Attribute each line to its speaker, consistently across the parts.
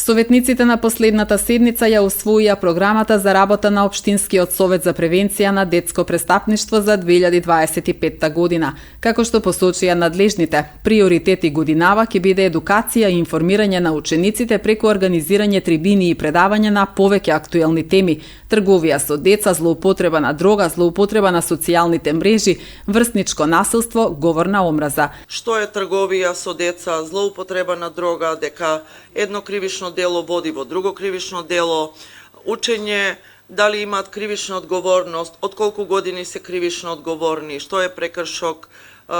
Speaker 1: Советниците на последната седница ја усвоија програмата за работа на Општинскиот совет за превенција на детско престапништво за 2025 година. Како што посочија надлежните, приоритети годинава ќе биде едукација и информирање на учениците преку организирање трибини и предавање на повеќе актуелни теми: трговија со деца, злоупотреба на дрога, злоупотреба на социјалните мрежи, врсничко насилство, говор на омраза.
Speaker 2: Што е трговија со деца, злоупотреба на дрога, дека едно кривично дело води во друго кривично дело, учење дали имаат кривична одговорност, од колку години се кривично одговорни, што е прекршок,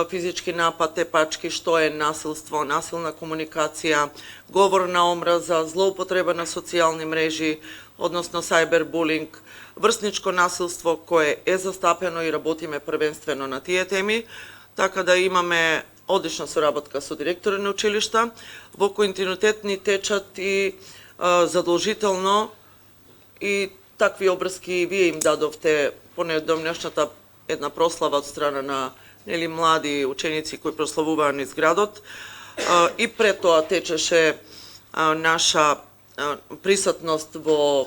Speaker 2: физички напад, тепачки, што е насилство, насилна комуникација, говор на омраза, злоупотреба на социјални мрежи, односно сайбербулинг, врсничко насилство кое е застапено и работиме првенствено на тие теми, така да имаме одлична соработка со директори на училишта, во континуитет ни течат и задолжително и такви обрски вие им дадовте понедомнешната една прослава од страна на млади ученици кои прославуваа низ градот. И пред тоа течеше наша присутност во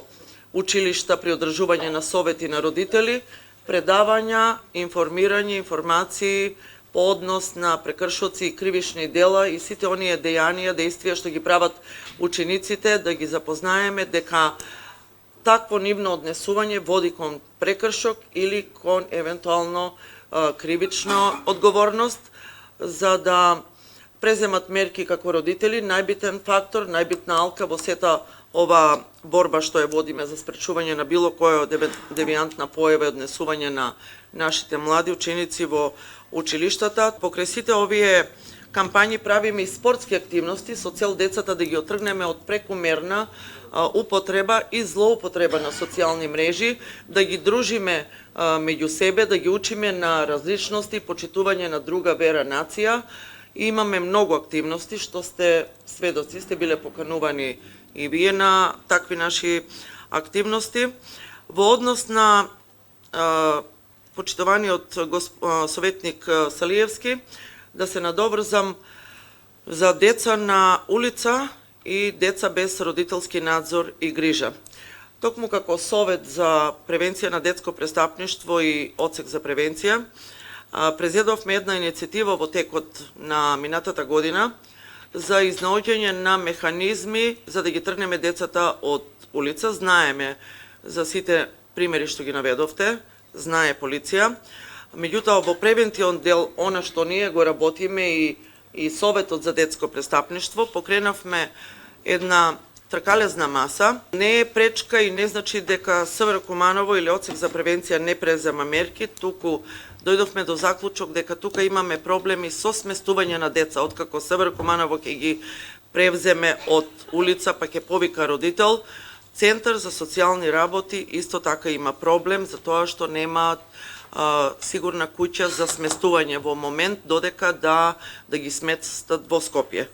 Speaker 2: училишта при одржување на совети на родители, предавања, информирање, информации по однос на прекршоци и кривични дела и сите оние дејанија, действија што ги прават учениците, да ги запознаеме дека такво нивно однесување води кон прекршок или кон евентуално кривична одговорност, за да преземат мерки како родители. Најбитен фактор, најбитна алка во сета ова борба што ја водиме за спречување на било која девијантна појава и однесување на нашите млади ученици во училиштата. Покрај сите овие кампањи правиме и спортски активности со цел децата да ги отргнеме од прекумерна употреба и злоупотреба на социјални мрежи, да ги дружиме меѓу себе, да ги учиме на различности, почитување на друга вера, нација. И имаме многу активности што сте сведоци, сте биле поканувани и вие на такви наши активности. Во однос на почитуваниот советник Салиевски, да се надоврзам за деца на улица и деца без родителски надзор и грижа. Токму како Совет за превенција на детско престапништво и Одсек за превенција, презедовме една иницијатива во текот на минатата година за изнаоѓање на механизми за да ги тргнеме децата од улица. Знаеме за сите примери што ги наведовте, знае полиција. Меѓутоа, во превентивен дел, она што ние го работиме и Советот за детско престапништво, покренавме една тркалезна маса. Не е пречка и не значи дека СВР Куманово или Одсек за превенција не презема мерки, туку дојдовме до заклучок дека тука имаме проблеми со сместување на деца, откако СВР Куманово ќе ги превземе од улица, па ќе повика родител. Центар за социјални работи исто така има проблем за тоа што нема сигурна куќа за сместување во момент додека да ги сместат во Скопје.